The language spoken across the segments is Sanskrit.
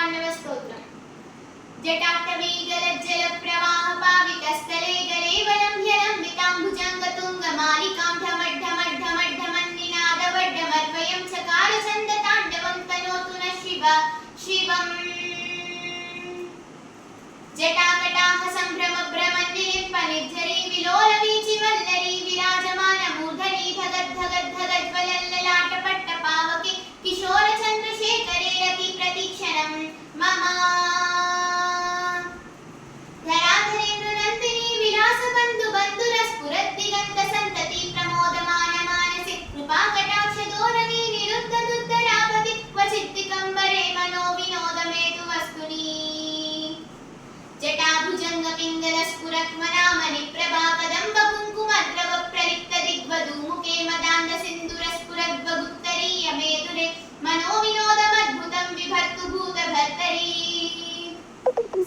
ताण्डव स्तोत्रम्। जटाटवीगलज्जल प्रवाह पावितस्थले गलेवलम्भ्यलम्बिताम्बुजङ्गतुङ्गमालिकां ढमड्ढमड्ढमड्ढमन्निनादवड्डमर्वयं चकार छन्द ताण्डवं तनोतु नः शिवम्। जटाकटाह सम्भ्रम भ्रमन्निलिम्पनिर्झरी विलोलवीचि वल्लरी विराजमान मूर्धनि धगद्धगद्धगज्ज्वलल्ललाटपट्टपावके किशोर चन्द्रशेखरे रति प्रतीक्षणं मम। धराधरेन्द्र नन्दिनी विलास बन्धु बन्धुरस्फुरद्दिगन्त सन्तति प्रमोदमान मानसे कृपाकटाक्ष धोरणी निरुद्ध दुद्धरापति क्वचिद्दिगम्बरे मनो विनोदमेतु वस्तुनि। जटाभुजंग पिंगल स्फुरत्मनामणि प्रभा कदंब कुंकुमद्रव प्रलिप्त दिग्वधूमुखे मदान्ध सिंदूर स्फुरद्वगुत्तरीय मेदुरे मनो विनोदमद्भुतं बिभर्तु भूतभर्तरी।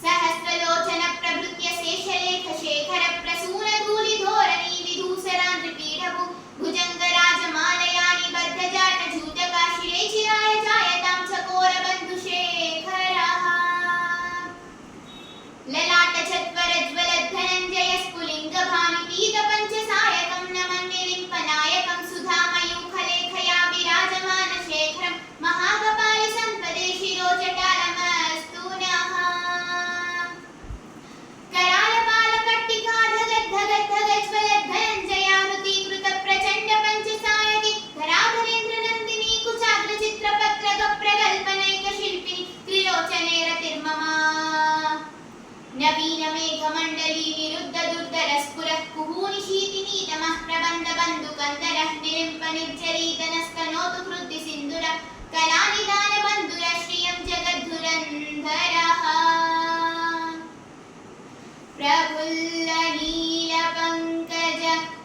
सहस्रलोचन प्रभृत्य शेषलेख शेखर प्रसून धूलि धोरणी विधूसरान्द्रिपीठभु भुजंग राजमालयानि बद्धजाट झूटका शिरे चिराय जायतां चकोर बन्धुशेखरः। ललाट चत्वर ज्वल धनञ्जय स्फुलिंग भानि पीत पंचसायकं नमन्निलिम्पनायकं सुधामयूखलेखया विराजमान शेखरं महाकपाल संपदे शिरो जटालमस्तु नः। करालपाल पट्टिका धगद्धगद्धगज्ज्वल धनञ्जयाहृति कृत प्रचण्ड पंचसायकि धराधरेन्द्र नन्दिनी कुचाग्र चित्रपत्रक प्रगल्पनैक शिल्पिनि त्रिलोचने रतिर्मम। नवीन मेघमण्डली निरुद्ध दुर्धर स्फुरः कुहूनिशीतिनीतमः प्रबन्ध बन्धुकन्दरः निलिम्प निर्झरीतनस्तनोतु हृदि सिन्दुर कलानिदान बन्धुर श्रियं जगद्धुरन्धरः। प्रफुल्ल नील पङ्कज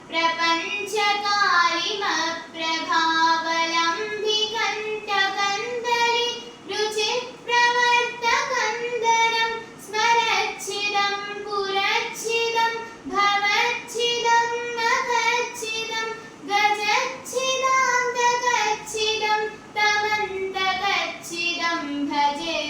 प्रपञ्चकालिमप्रभावलम्बिकण्ठकन्दली रुचिप्रवर्तकन्दरं स्मरच्छिदं पुरच्छिदं भवच्छिदं मखच्छिदं गजच्छिदान्तकच्छिदं तमन्तकच्छिदं भजे।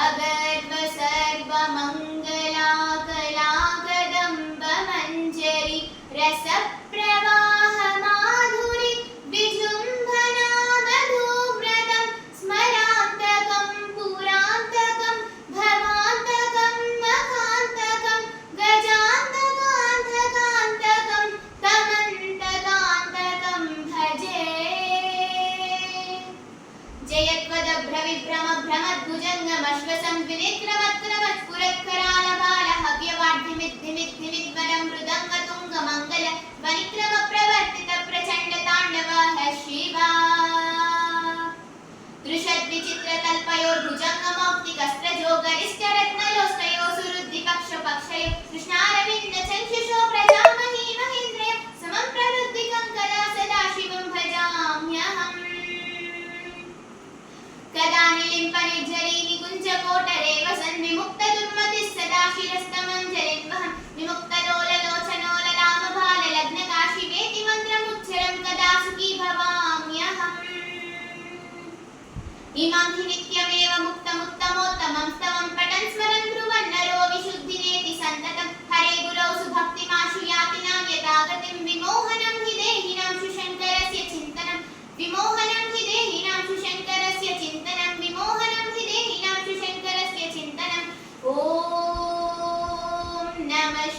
अगर्व सर्वमङ्गलाकलाकदम्ब मञ्जरी रसप्रवाह माधुरी विजृम्भणा मधुव्रतं स्मरान्तकं पुरान्तकं भवान्तकं मखान्तकं गजान्तकान्तकान्तकं तमन्तकान्तकं भजे। जयत्वदभ्रविभ्रम भ्रमद्भुजङ्गमश्वसं द्विनेत्रवक्त्रवत्पुरत्करालभालहव्यवाढ्यमिद्धिमिद्धिमिद्वरं मृदङ्गतुङ्गमङ्गल वनिक्रम प्रवर्तित प्रचण्ड ताण्डवः शिवा। दृशद्विचित्रतल्पयोर्भुजङ्गमौक्तिकस्त्रजो गरिष्ठरत्नलोष्टयो सुरुद्धिपक्षपक्षयो कृष्णारविन्दचक्षुषो प्रजामही महेन्द्रयो समं प्रवृद्धिकङ्करा सदाशिवं भजाम्यहम्। कदा निलिम्पनिर्झरी निकुञ्जकोटरे वसन् विमुक्तदुर्मतिः सदा शिरस्तमञ्जलिं वहन् विमुक्तलोललोचनो ललामभाललग्नकाशिवेति मन्त्रमुच्चरं कदा सुखी भवाम्यहम्। इमं हि नित्यमेव मुक्तमुत्तमोत्तमं स्तवं पठन् स्मरन् ब्रुवन् नरो विशुद्धिनेति सन्ततं हरे गुरौ सुभक्तिमाशु यातिनां यथागतिं विमोहनं हि देहिनां शुशङ्करस्य चिन्तनं विमोहनं हि देहिनां शुशङ्करस्य चिन्तनं विमोहनं हि देहिनां शुशङ्करस्य चिन्तनम्। ॐ नमः